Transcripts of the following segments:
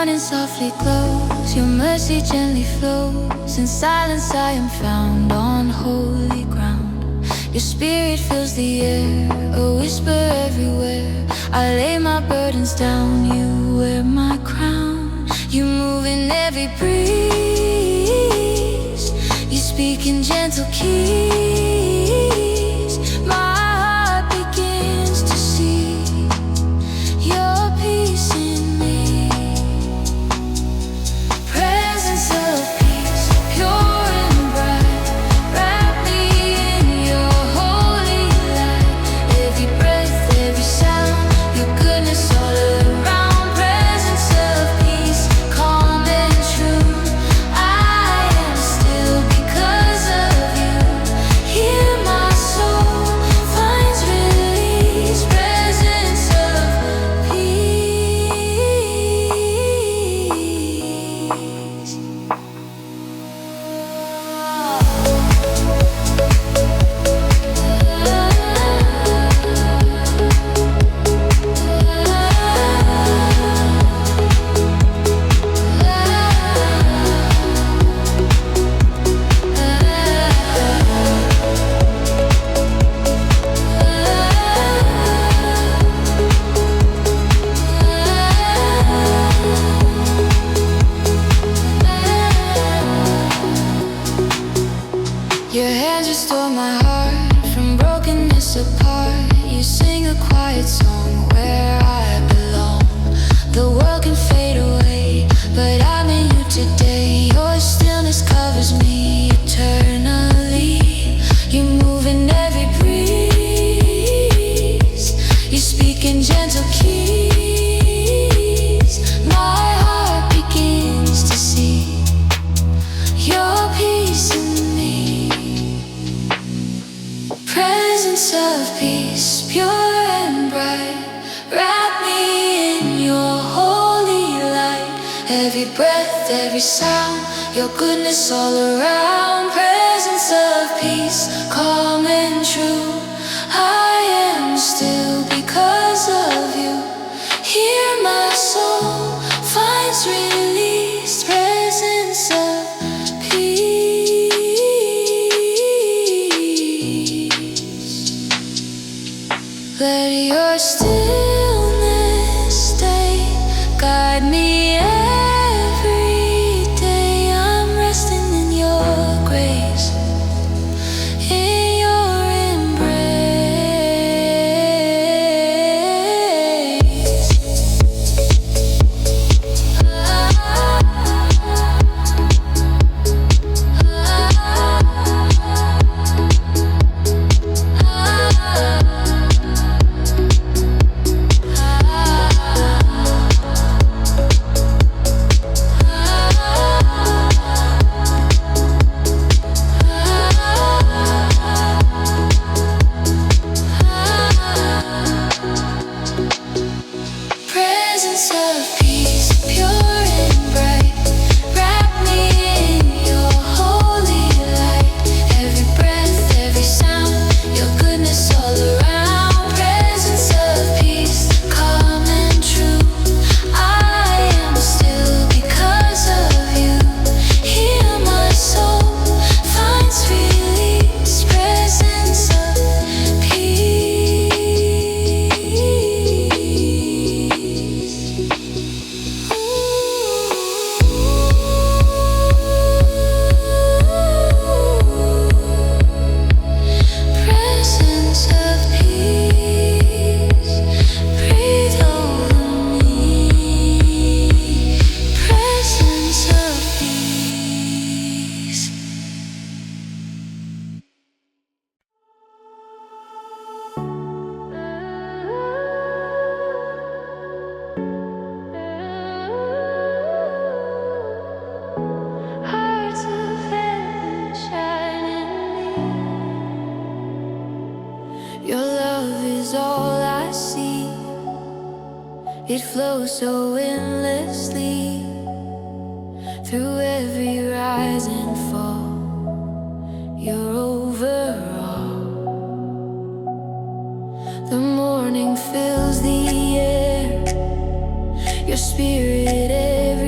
morning softly glows, your mercy gently flows. In silence I am found on holy ground. Your spirit fills the air, a whisper everywhere. I lay my burdens down, you wear my crown. You move in every breeze, you speak in gentle keys. My heart begins to see your peace in me. Presence of peace, pure and bright, wrap me in your holy light. Every breath, every sound, your goodness all around. Presence of peace, calm and true. I am still because of you. Hear my soul finds release. Presence of peace. Your hands restore my heart from brokenness apart. You sing a quiet song where I belong. The world can fade away, but I'm in you today. Your stillness covers me eternally. You move in every breeze, you speak in gentle keys. My heart begins to see your peace in me. Presence of peace, pure and bright, wrap me in your holy light. Every breath, every sound, your goodness all around. Presence of peace, calm and true. I am still because of you. Hear my soul finds release. Presence of peace. Let your stillness stay, guide me every day. I'm resting in your grace, in your embrace. Presence of peace, pure and bright, wrap me in your holy light. Every breath, every sound, your goodness all around. Presence of peace, calm and true. I am still because of you. Hear my soul finds release. Presence of peace. Presence of peace, breathe over me. Presence of peace. Hearts of heaven shine in me. Your love is all I see. It flows so endlessly through every rise and fall. You're over all. The morning fills the air, your spirit everywhere.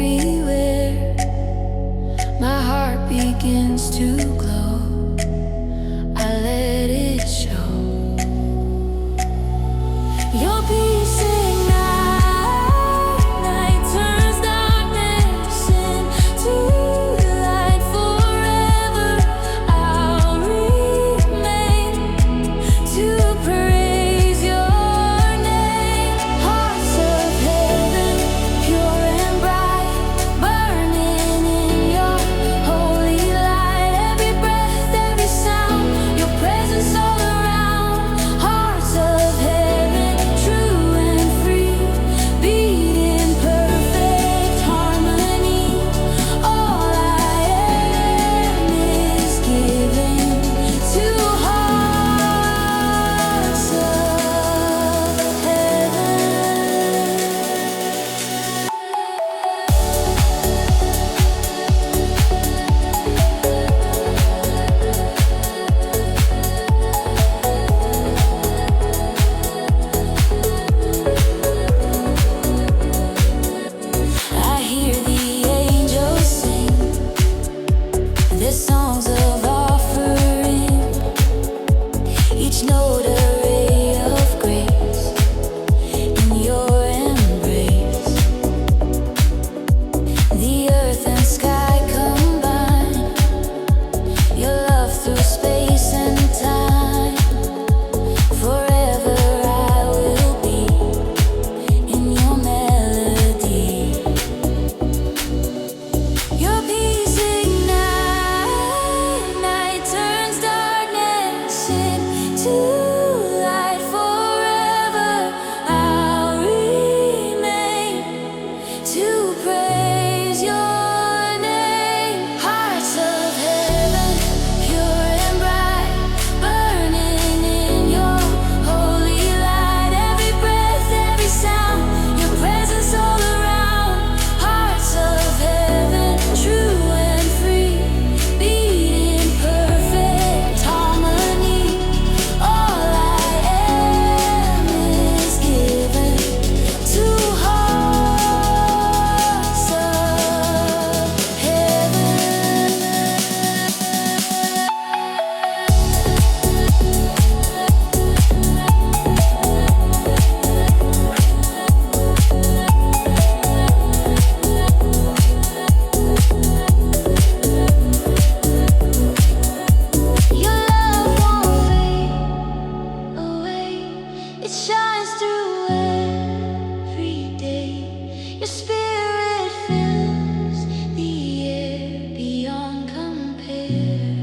Your spirit fills the air beyond compare.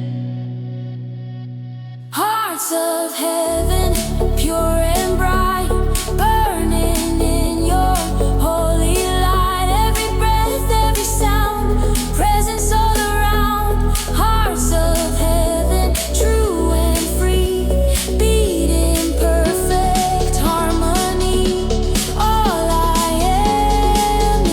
Hearts of heaven, pure and bright, burning in your holy light. Every breath, every sound, presence all around. Hearts of heaven, true and free, beat in perfect harmony. All I am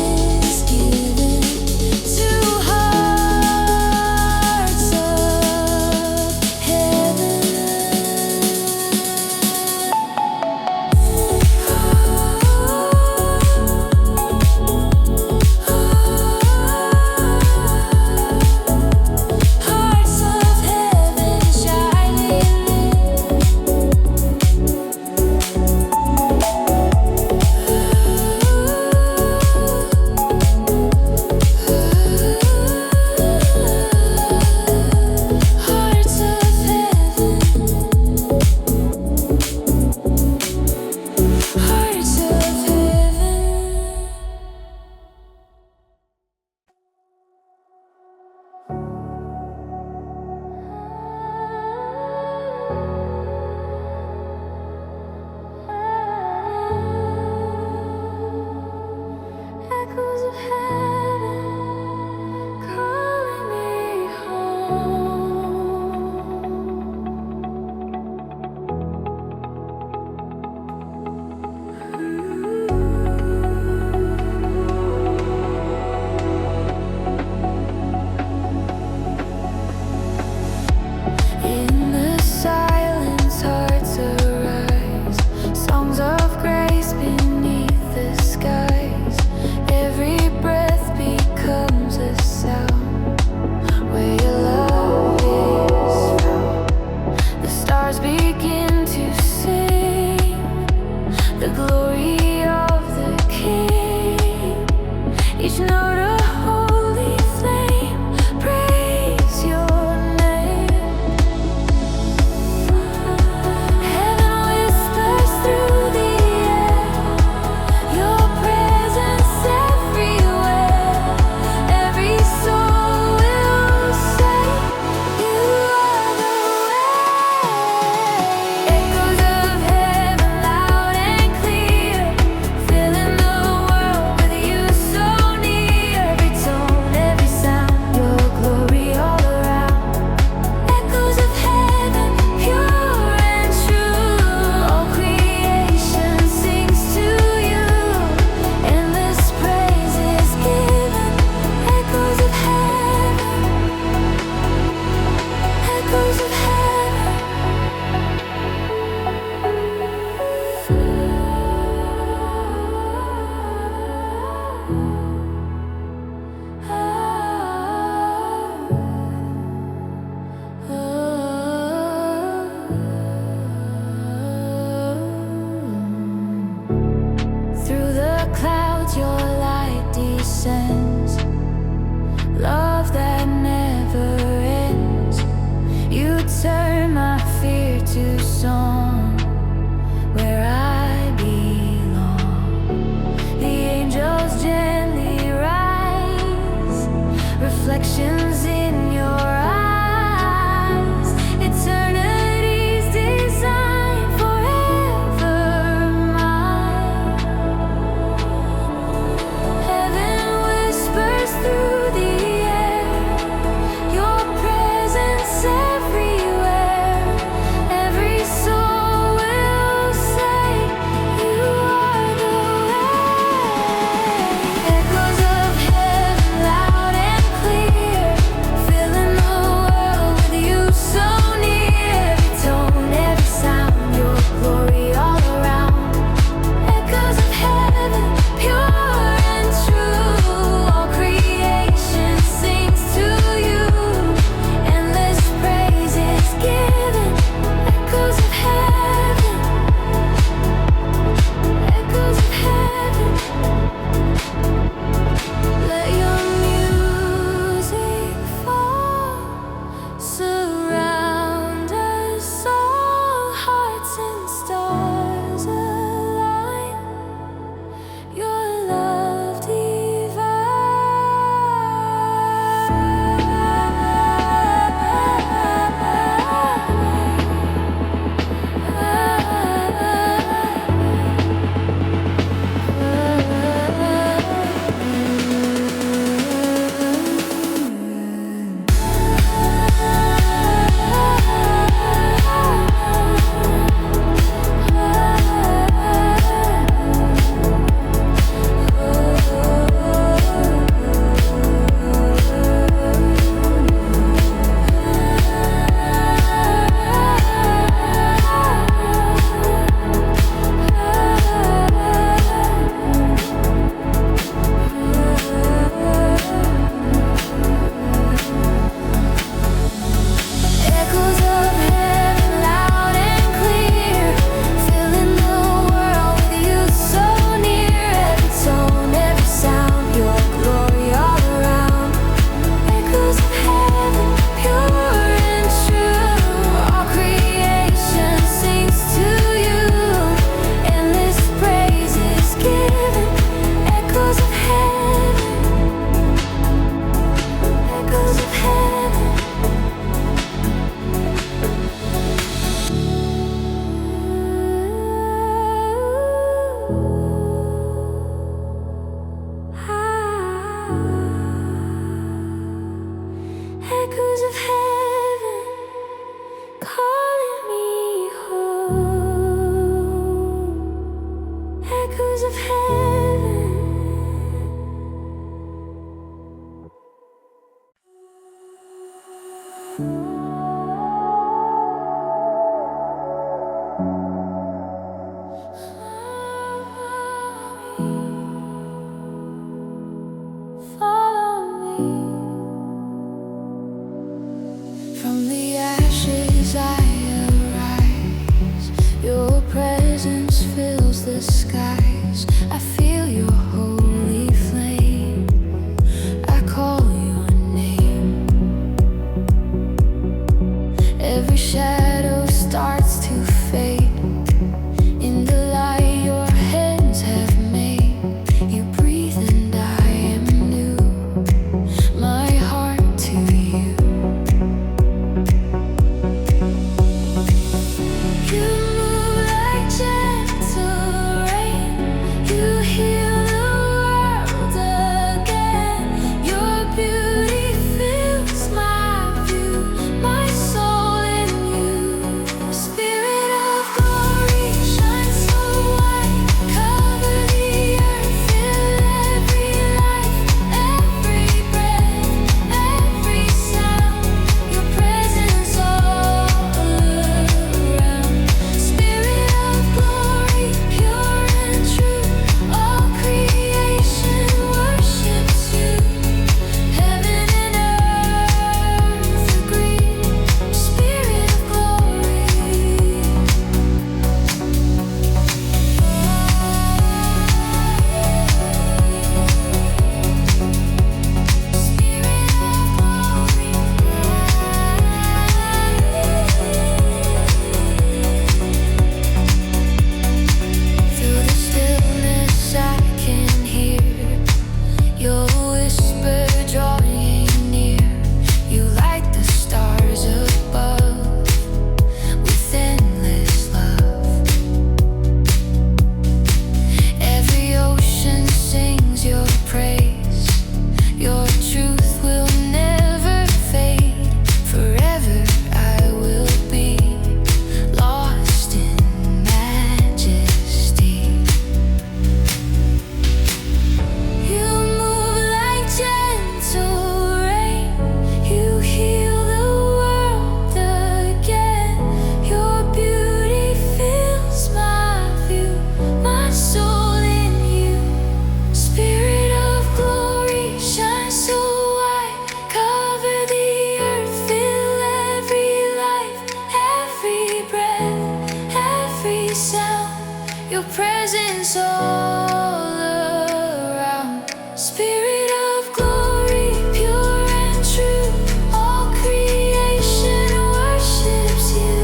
Spirit of glory, pure and true, all creation worships you.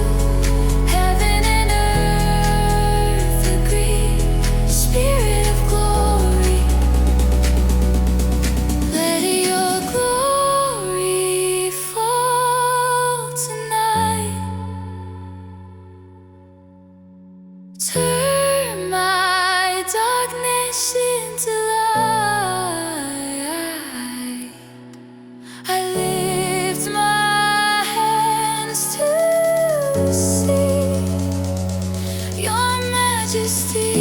Heaven and earth agree. Spirit of glory, let your glory fall tonight. Turn my darkness into light. I lift my hands to see your majesty.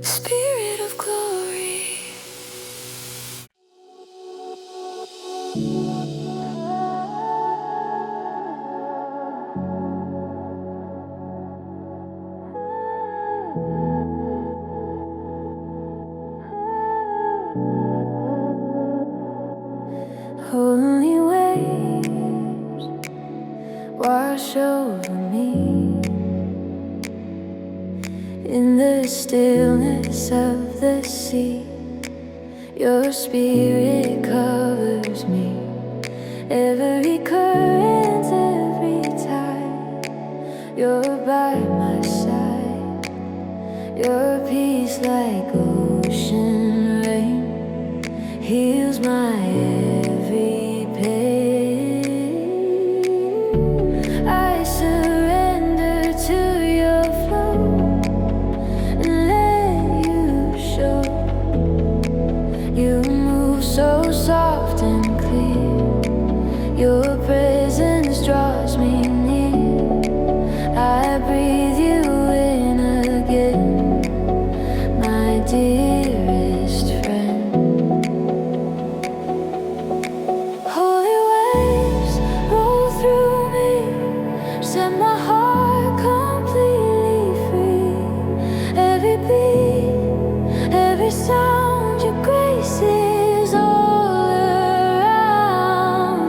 Spirit of glory. Holy waves wash over me in the stillness of the sea. Your spirit covers me, every current, every tide. You're by my side, your peace like ocean rain heals my every pain. I surrender to your flow and let you show. You move so soft and clear, your presence draws me near. I breathe you in again, my dearest friend. Holy waves roll through me, set my heart completely free. Every beat, every sound, your grace is all around.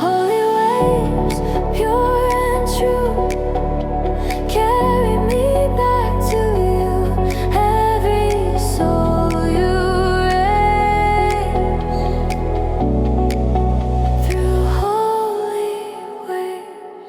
Holy waves, pure and true, carry me back to you. Every soul you raise through holy waves.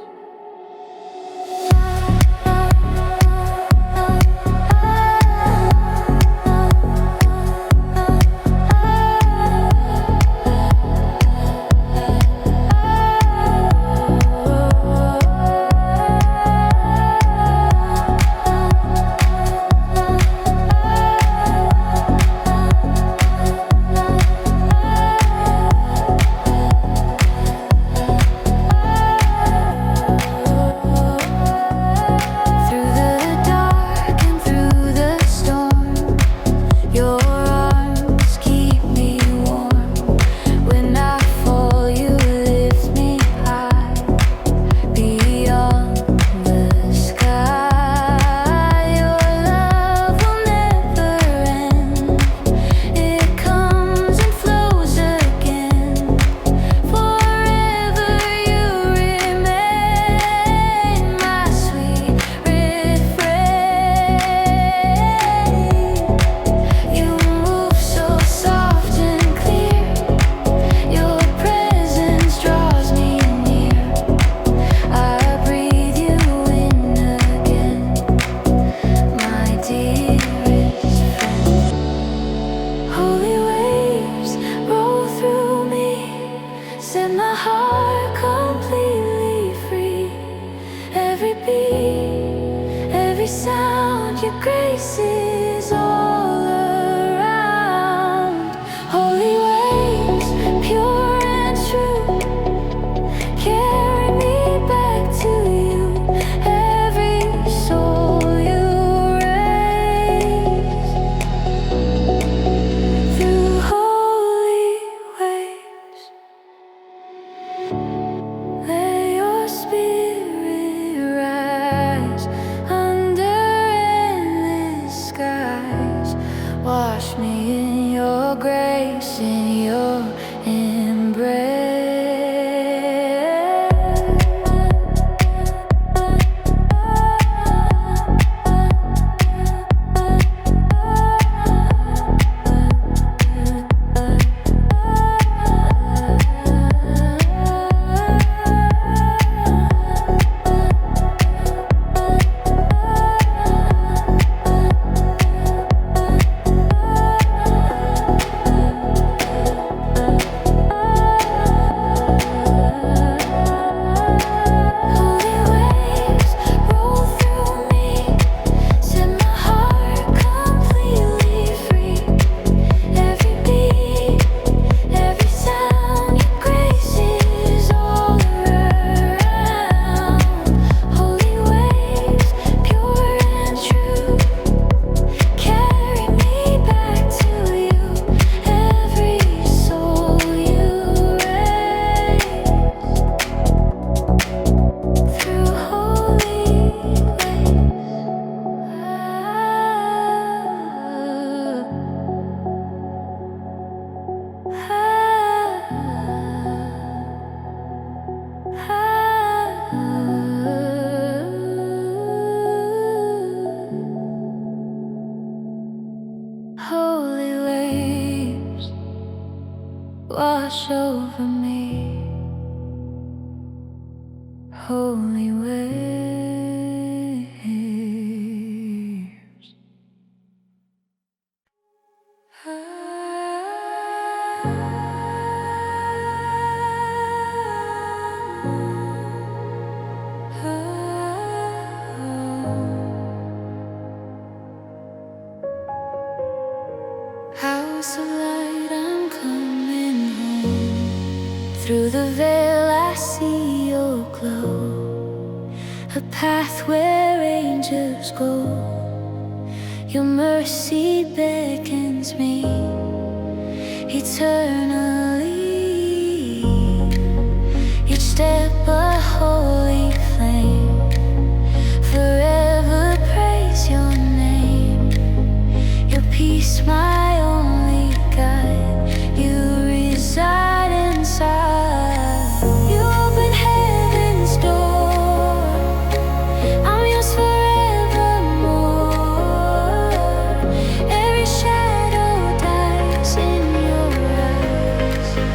my heart completely free. Every beat, every sound, your grace is all around. Holy waves, pure and true, carry me back to you. Every soul you raise through holy waves. Let your spirit rise under endless skies. Wash me in your grace, in your embrace. Holy waves, wash over me. Holy waves. House of light, I'm coming home. Through the veil I see your glow, a path where angels go. Your mercy beckons me eternally. Each step a holy flame, forever praise your name. Your peace my only guide, you reside inside. You open heaven's door, I'm yours forevermore. Every shadow dies in your eyes.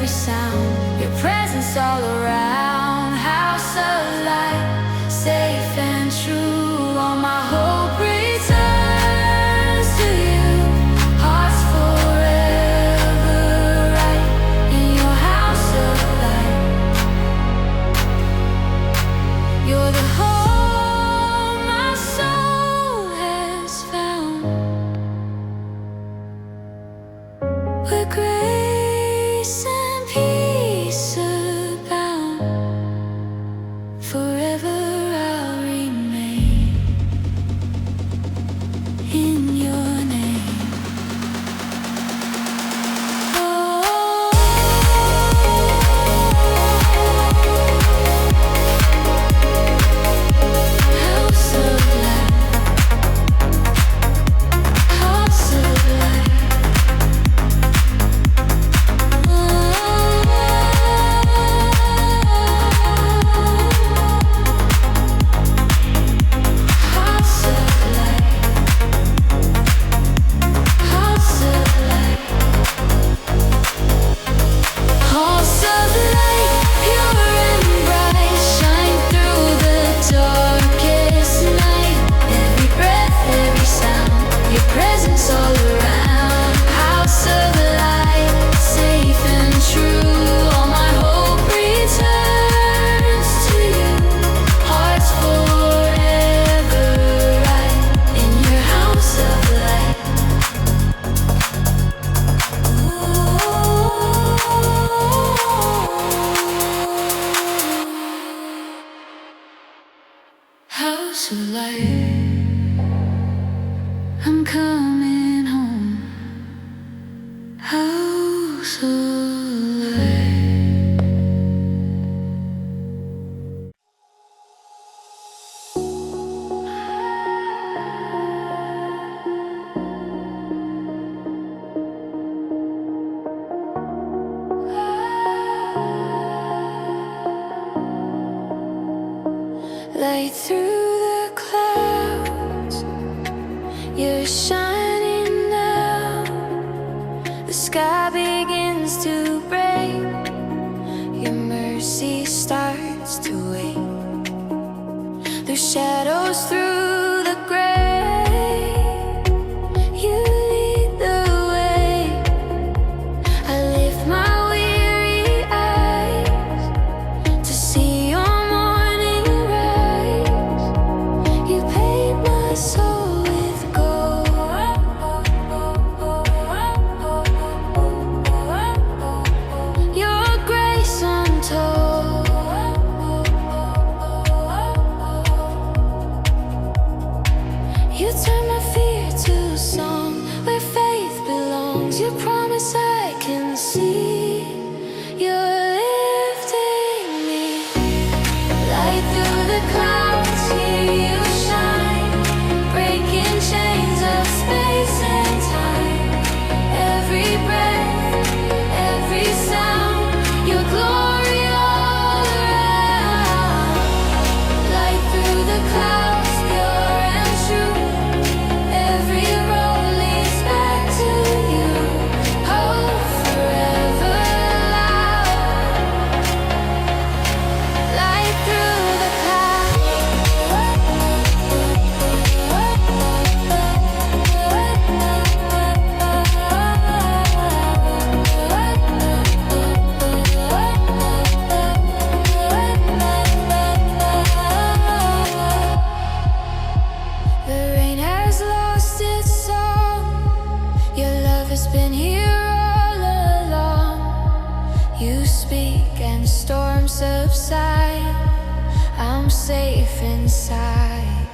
every sound, your presence all around. House of light, safe and true. All my hope returns to you. Hearts forever right in your house of light. You're the home my soul has found, where grace and peace abound. Forever I'll remain in your name. House of light, house of light. House of light, house of light. House of light, pure and bright, shine through the darkest night. Every breath, every sound, your presence all around. House of light, safe and true. All my hope returns to you. Hearts forever right in your house of light. House of light, I'm coming home. House of light. Light through the clouds, you're shining now. The sky begins to break, your mercy starts to wake. Through shadows, through the gray, you lead the way. I lift my weary eyes to see your morning rise. You paint my soul with gold. Your grace untold. You turn my fear to song, where faith belongs. Your promise I can see. You're lifting me. Light through the clouds, here you shine, breaking chains of space and time. Every breath, every sound, your glory all around. Light through the clouds, pure and true. Every road leads back to you. Hope forever loud. Light through the The rain has lost its song. Your love has been here all along. You speak and storms subside. I'm safe inside.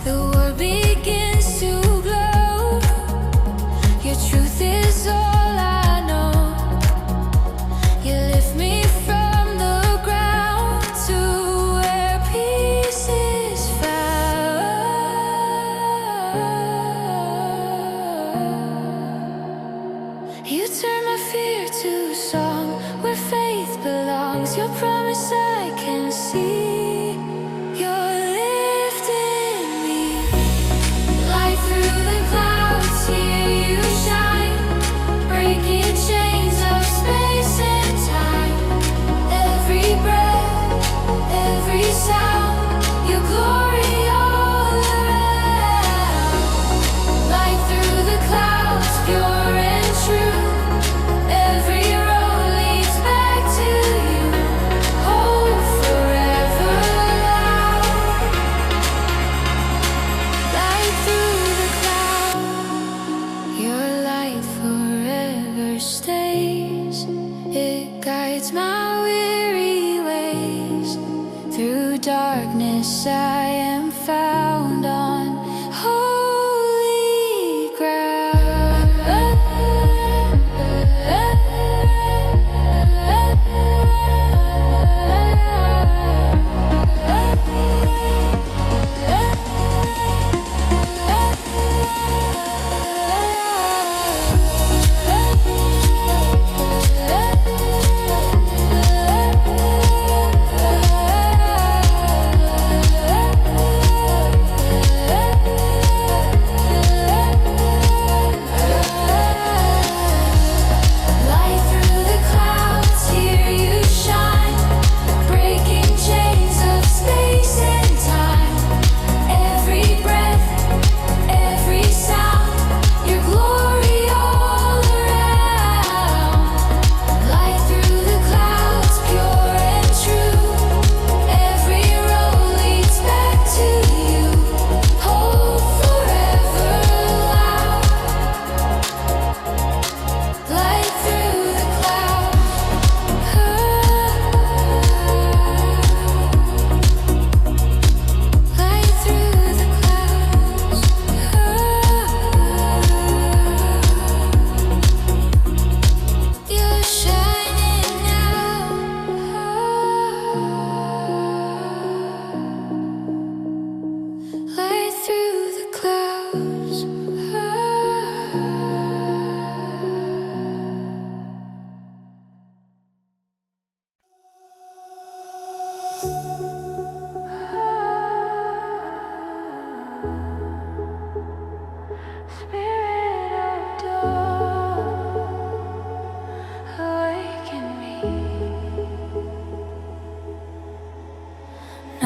The world begins to glow. Your truth is all I know. You lift me from the ground to where peace is found. You turn my fear to song, where faith belongs. Your promise I can see. You're lifting me. Light through the clouds, here you shine, breaking chains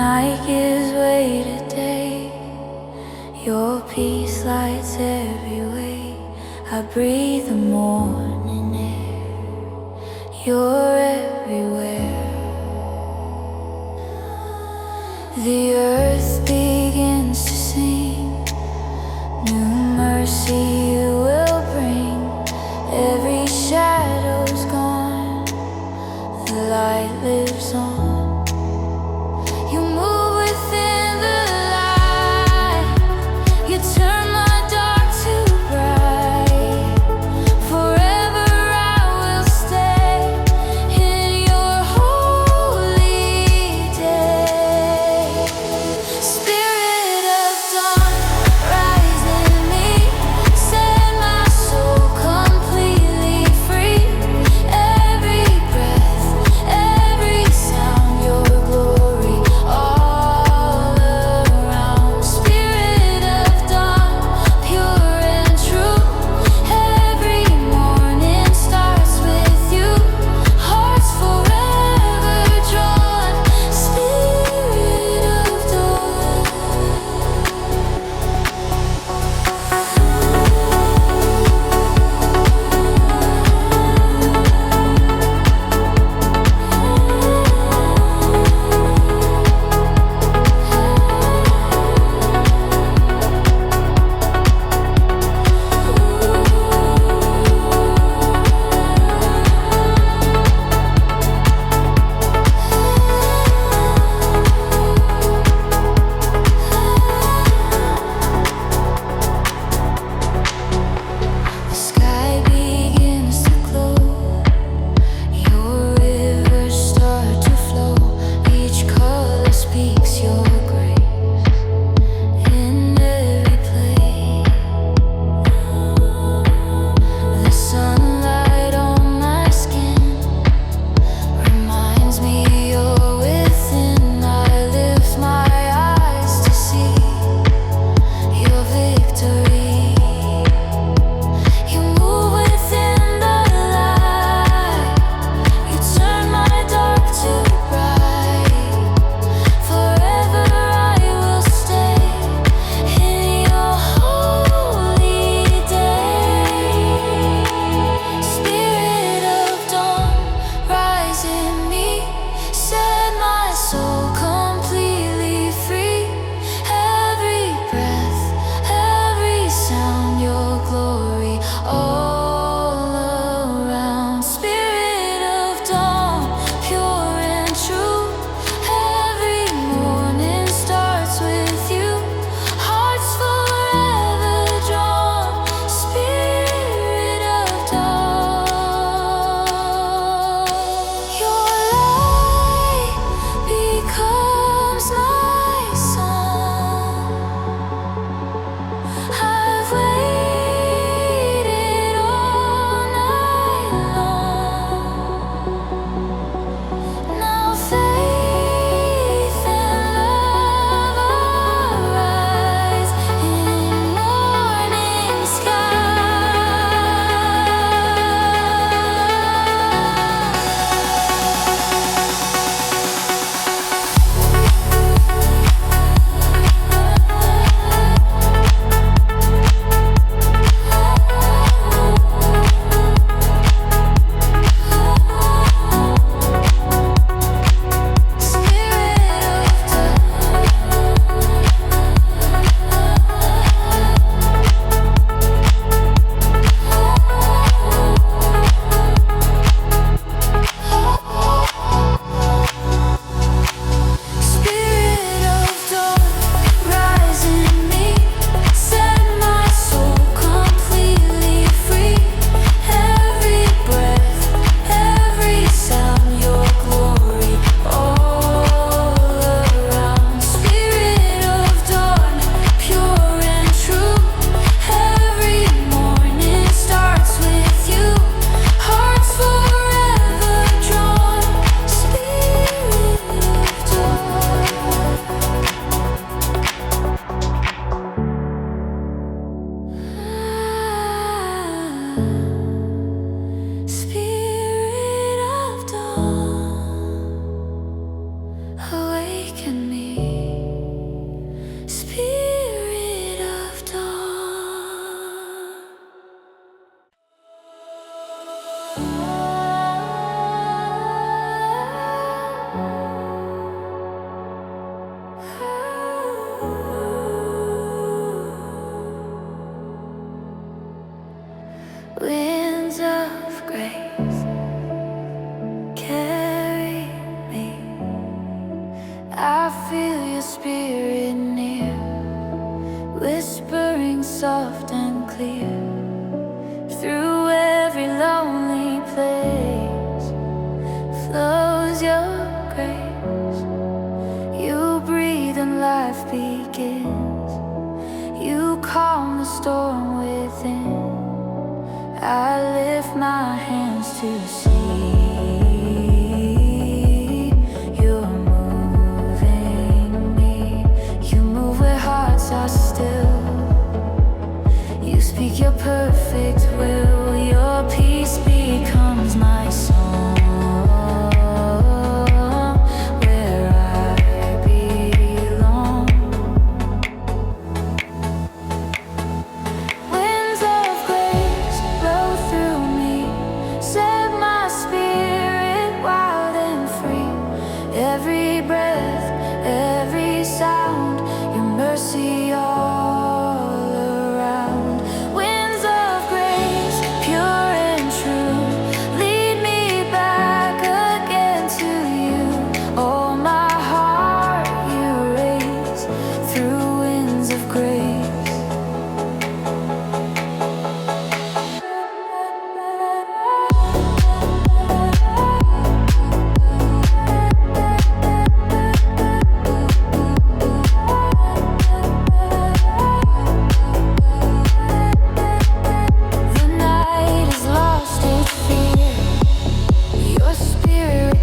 night gives way to day. Your peace lights every way. I breathe the morning air. You're everywhere. The earth begins to sing. New mercy you will bring. Every shadow's gone. The light lives on. You move within the light. You turn my dark to bright. Forever I will stay in your holy day. Spirit of dawn, rise in me. Set my soul completely free. Every breath, every sound.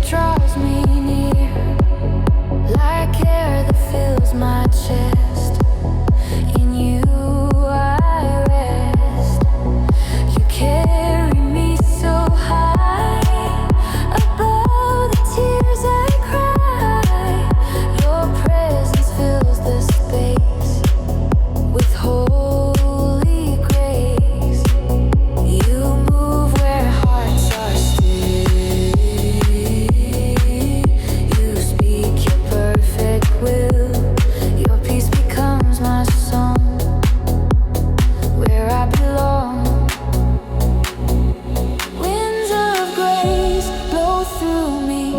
draws me near, like air that fills my chest. In you I rest. You carry me so high, above the tears I cry. Your presence fills the space with holy grace. You move where hearts are still. You speak your perfect will. Your peace becomes my song, where I belong. Winds of grace blow through me,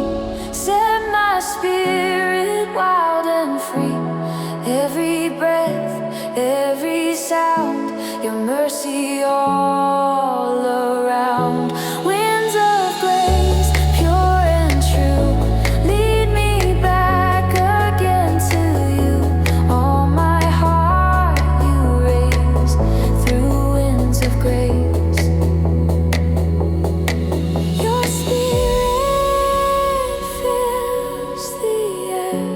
set my spirit wild and free. Every breath, every sound, your mercy all around. Winds of grace, pure and true, lead me back again to you. All my heart you raise through winds of grace. Your spirit fills the air.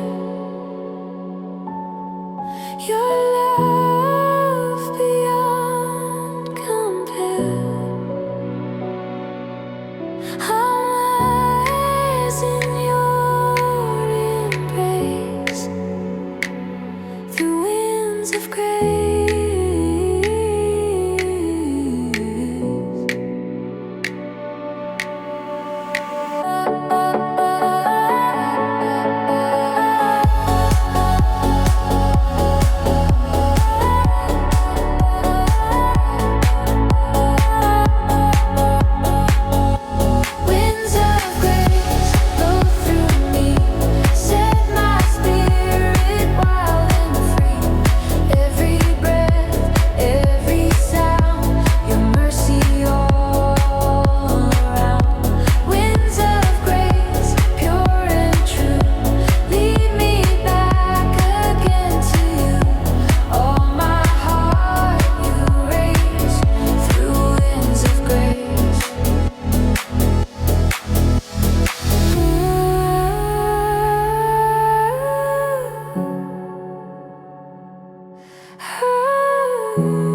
Your love beyond compare. I'm wise in your embrace, through winds of grace. Winds of grace blow through me, set my spirit wild and free. Every breath, every sound, your mercy all around. Winds of grace, pure and true, lead me back again to you. All my heart you raise through winds of grace. Ooh.